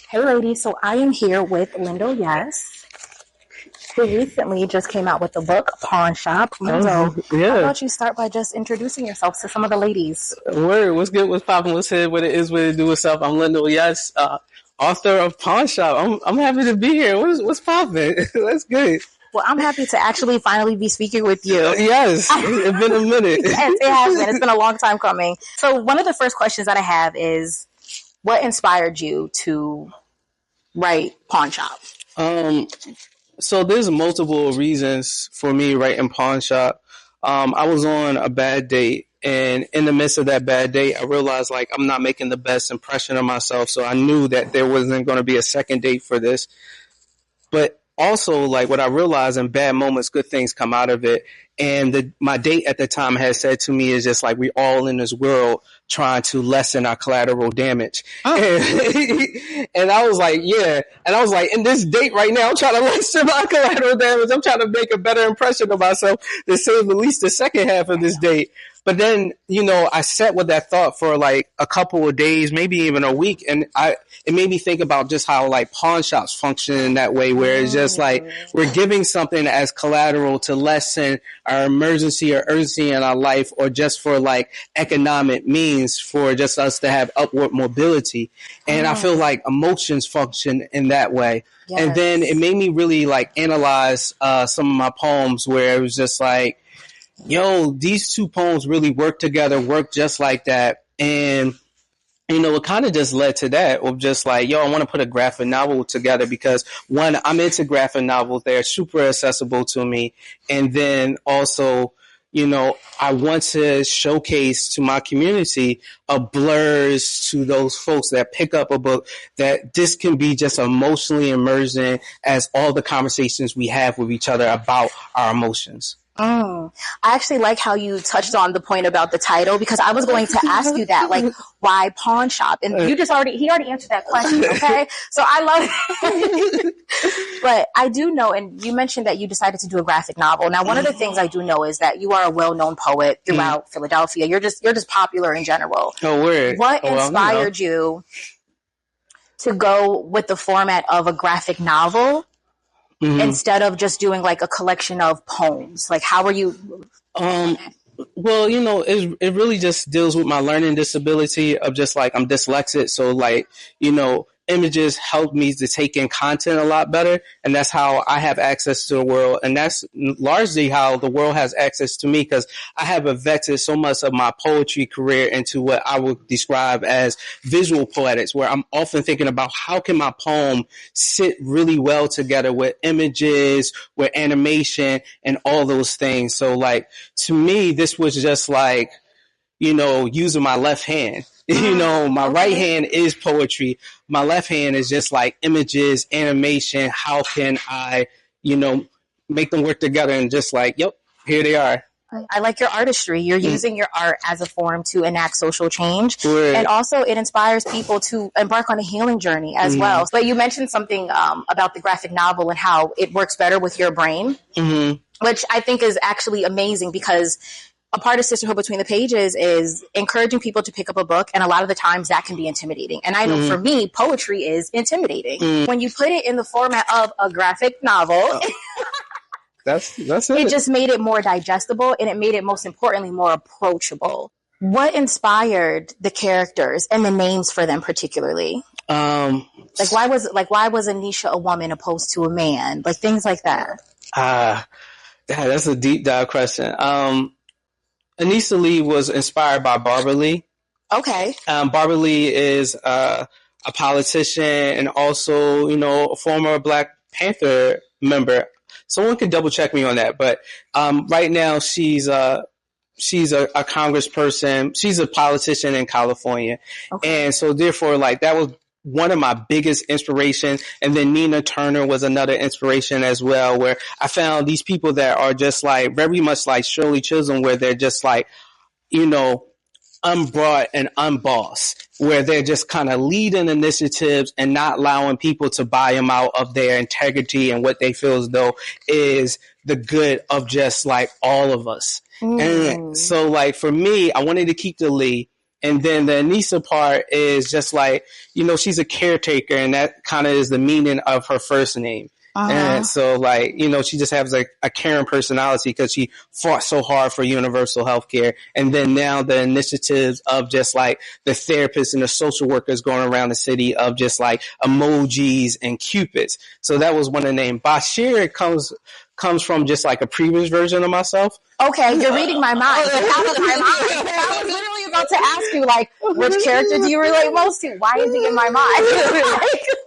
Hey ladies, so I am here with LindoYes, who recently just came out with the book PawnShop. Lindo, Yeah. how about you start by just introducing yourself to some of the ladies? Word, what's good, what's poppin', what's hit, what it is, what it do, what's up. I'm LindoYes, author of PawnShop. I'm happy to be here. What's poppin'? That's good. Well, I'm happy to actually finally be speaking with you. Yes, it's been a minute. Yes, it has been. It's been a long time coming. So one of the first questions that I have is, what inspired you to write PawnShop? So there's multiple reasons for me writing PawnShop. I was on a bad date, and in the midst of that bad date, I realized like I'm not making the best impression of myself. So I knew that there wasn't going to be a second date for this. But also, like what I realized in bad moments, good things come out of it. And my date at the time had said to me is just like, we all in this world trying to lessen our collateral damage. Oh. And I was like, yeah. And I was like, in this date right now, I'm trying to lessen my collateral damage. I'm trying to make a better impression of myself to save at least the second half of this date. But then, I sat with that thought for like a couple of days, maybe even a week. And it made me think about just how like pawn shops function in that way, where it's just like we're giving something as collateral to lessen our emergency or urgency in our life, or just for like economic means for just us to have upward mobility. And I feel like emotions function in that way. Yes. And then it made me really like analyze some of my poems, where it was just like, yo, these two poems really work together, work just like that. And, it kind of just led to that of just like, yo, I want to put a graphic novel together because one, I'm into graphic novels. They're super accessible to me. And then also, I want to showcase to my community a blurs to those folks that pick up a book, that this can be just emotionally immersing as all the conversations we have with each other about our emotions. I actually like how you touched on the point about the title, because I was going to ask you that, like, why pawn shop? And he already answered that question, okay? So I love it. But I do know, and you mentioned that you decided to do a graphic novel. Now, one of the things I do know is that you are a well-known poet throughout Philadelphia. You're just popular in general. Oh, word. What inspired you to go with the format of a graphic novel? Mm-hmm. Instead of just doing like a collection of poems? Like, how are you? Well, it really just deals with my learning disability of just like, I'm dyslexic. So like, images help me to take in content a lot better. And that's how I have access to the world. And that's largely how the world has access to me, because I have invested so much of my poetry career into what I would describe as visual poetics, where I'm often thinking about how can my poem sit really well together with images, with animation, and all those things. So like, to me, this was just like, using my left hand. My right hand is poetry. My left hand is just like images, animation. How can I, make them work together and just like, yep, here they are. I like your artistry. You're using your art as a form to enact social change. Right. And also it inspires people to embark on a healing journey as well. But you mentioned something about the graphic novel and how it works better with your brain, which I think is actually amazing, because a part of Sisterhood Between the Pages is encouraging people to pick up a book, and a lot of the times that can be intimidating. And I know for me, poetry is intimidating. When you put it in the format of a graphic novel, that's it. It just made it more digestible, and it made it, most importantly, more approachable. What inspired the characters and the names for them particularly? Why was Anisha a woman opposed to a man? Like things like that. That's a deep dive question. Anisha Lee was inspired by Barbara Lee. Okay. Barbara Lee is a politician and also, a former Black Panther member. Someone can double check me on that. But right now she's a congressperson. She's a politician in California. Okay. And so therefore, like, that was one of my biggest inspirations. And then Nina Turner was another inspiration as well, where I found these people that are just like very much like Shirley Chisholm, where they're just like, unbrought and unbossed, where they're just kind of leading initiatives and not allowing people to buy them out of their integrity and what they feel as though is the good of just like all of us. And so like for me, I wanted to keep the Lee. And then the Anissa part is just like, she's a caretaker, and that kind of is the meaning of her first name. And so, like, she just has a caring personality because she fought so hard for universal health care. And then now the initiatives of just like the therapists and the social workers going around the city of just like emojis and cupids. So that was one of the names. Bashir comes from just like a previous version of myself. Okay, you're reading my mind. That was my mind. I was literally about to ask you, like, which character do you relate most to? Why is he in my mind?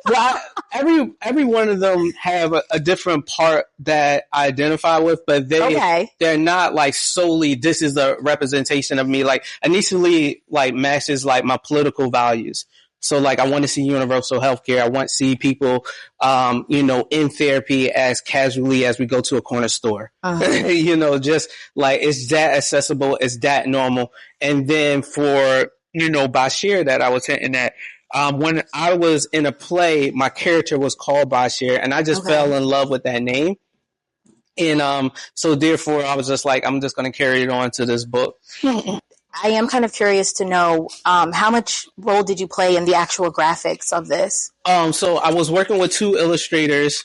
Well, every one of them have a different part that I identify with, but they're not like solely this is a representation of me. Like initially, like matches like my political values. So like I want to see universal healthcare. I want to see people, in therapy as casually as we go to a corner store. Just like it's that accessible, it's that normal. And then for Bashir that I was hinting at. When I was in a play, my character was called Bashir, and I just fell in love with that name. And so therefore, I was just like, I'm just going to carry it on to this book. I am kind of curious to know how much role did you play in the actual graphics of this? So I was working with two illustrators,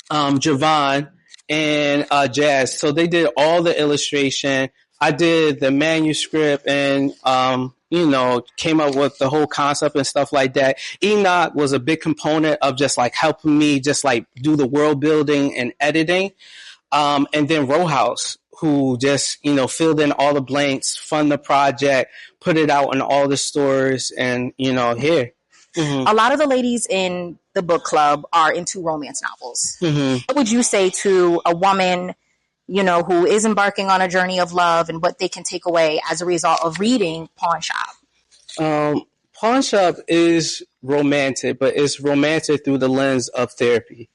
Javon and Jazz. So they did all the illustration. I did the manuscript and came up with the whole concept and stuff like that. Enoch was a big component of just like helping me just like do the world building and editing. And then Rojas, who just, filled in all the blanks, fund the project, put it out in all the stores and, here. Mm-hmm. A lot of the ladies in the book club are into romance novels. Mm-hmm. What would you say to a woman who is embarking on a journey of love and what they can take away as a result of reading PawnShop? PawnShop is romantic, but it's romantic through the lens of therapy.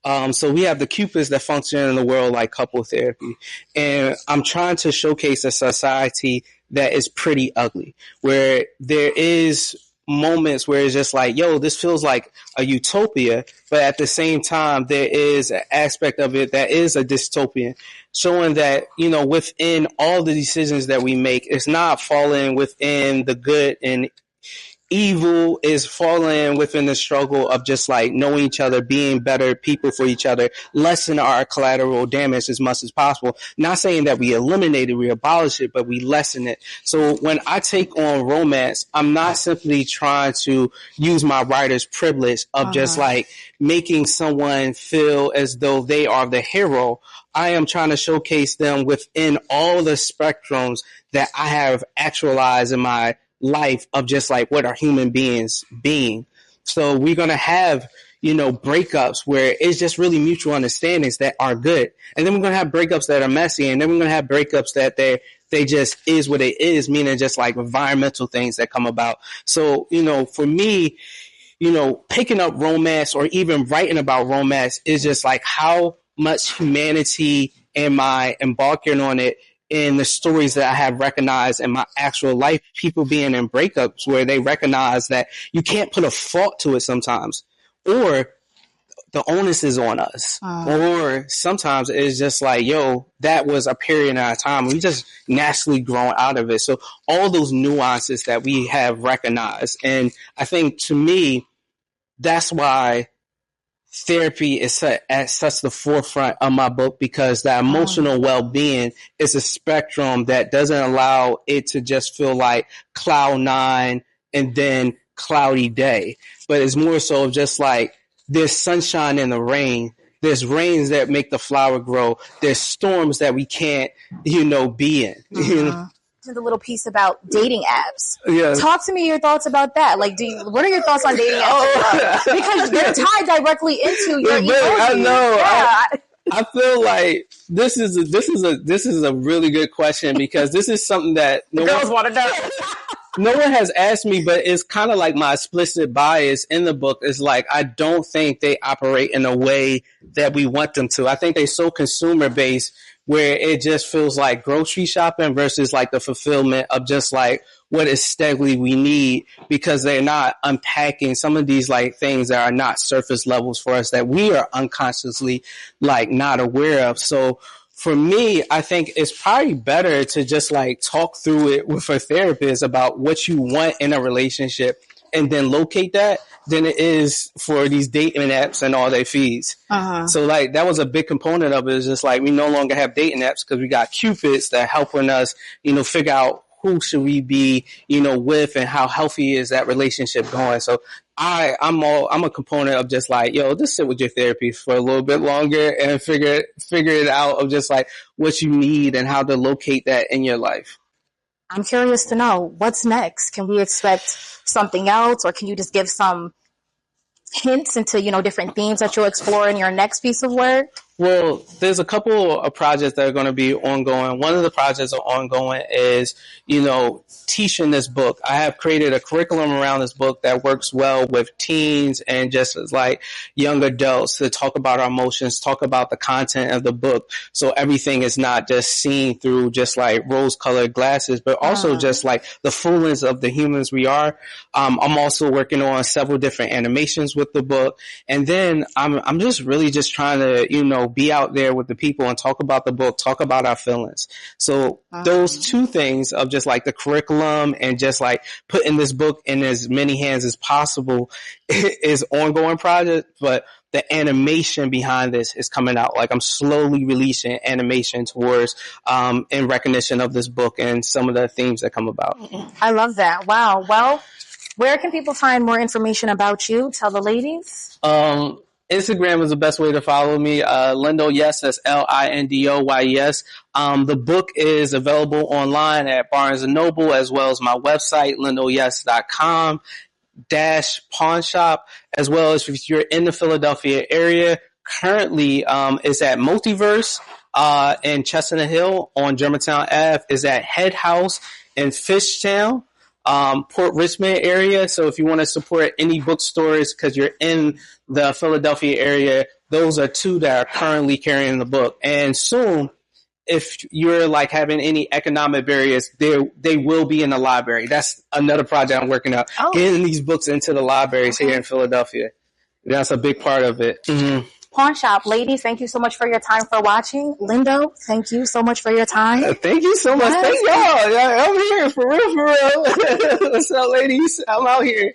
So we have the cupids that function in the world like couple therapy. And I'm trying to showcase a society that is pretty ugly, where there is moments where it's just like, yo, this feels like a utopia, but at the same time, there is an aspect of it that is a dystopian, showing that, within all the decisions that we make, it's not falling within the good and evil, is falling within the struggle of just like knowing each other, being better people for each other, lessen our collateral damage as much as possible. Not saying that we eliminate it, we abolish it, but we lessen it. So when I take on romance, I'm not simply trying to use my writer's privilege of just like making someone feel as though they are the hero. I am trying to showcase them within all the spectrums that I have actualized in my life of just like what are human beings being. So we're going to have, breakups where it's just really mutual understandings that are good. And then we're going to have breakups that are messy. And then we're going to have breakups that they just is what it is, meaning just like environmental things that come about. So, for me, picking up romance or even writing about romance is just like how much humanity am I embarking on it in the stories that I have recognized in my actual life, people being in breakups where they recognize that you can't put a fault to it sometimes, or the onus is on us, or sometimes it's just like, yo, that was a period in our time. We just naturally grown out of it. So all those nuances that we have recognized. And I think to me, that's why therapy is at such the forefront of my book, because that emotional well-being is a spectrum that doesn't allow it to just feel like cloud nine and then cloudy day, but it's more so just like there's sunshine in the rain. There's rains that make the flower grow. There's storms that we can't, be in. The little piece about dating apps. Yeah. Talk to me your thoughts about that. Like, what are your thoughts on dating apps? Because they're tied directly into your emotions. I know. Yeah. I feel like this is a really good question, because this is something that girls want to know. No one has asked me, but it's kind of like my explicit bias in the book is like, I don't think they operate in a way that we want them to. I think they're so consumer based, where it just feels like grocery shopping versus like the fulfillment of just like what aesthetically we need, because they're not unpacking some of these like things that are not surface levels for us that we are unconsciously like not aware of. So for me, I think it's probably better to just like talk through it with a therapist about what you want in a relationship and then locate that than it is for these dating apps and all their fees. So like that was a big component of it. Is just like we no longer have dating apps because we got Cupids that helping us, figure out who should we be, with and how healthy is that relationship going. So I'm a component of just like, just sit with your therapist for a little bit longer and figure it out of just like what you need and how to locate that in your life. I'm curious to know what's next. Can we expect something else, or can you just give some hints into, different themes that you'll explore in your next piece of work? Well, there's a couple of projects that are going to be ongoing. One of the projects that are ongoing is, teaching this book. I have created a curriculum around this book that works well with teens and just as like young adults to talk about our emotions, talk about the content of the book. So everything is not just seen through just like rose colored glasses, but also just like the fullness of the humans we are. I'm also working on several different animations with the book. And then I'm just really just trying to, be out there with the people and talk about the book, talk about our feelings. So those two things of just like the curriculum and just like putting this book in as many hands as possible is ongoing project, but the animation behind this is coming out. Like I'm slowly releasing animation towards in recognition of this book and some of the themes that come about. I love that. Wow. Well, where can people find more information about you? Tell the ladies. Instagram is the best way to follow me. LindoYes, that's LindoYes. The book is available online at Barnes & Noble as well as my website, lindoyes.com -PawnShop, as well as if you're in the Philadelphia area. Currently, it's at Multiverse in Chestnut Hill on Germantown Ave. Is at Head House in Fishtown. Port Richmond area. So if you want to support any bookstores because you're in the Philadelphia area, those are two that are currently carrying the book. And soon, if you're like having any economic barriers, they will be in the library. That's another project I'm working on, getting these books into the libraries here in Philadelphia. That's a big part of it. PawnShop, ladies, thank you so much for your time for watching. Lindo, thank you so much for your time. Thank you so much. Thank y'all. I'm here for real. What's up, ladies? I'm out here.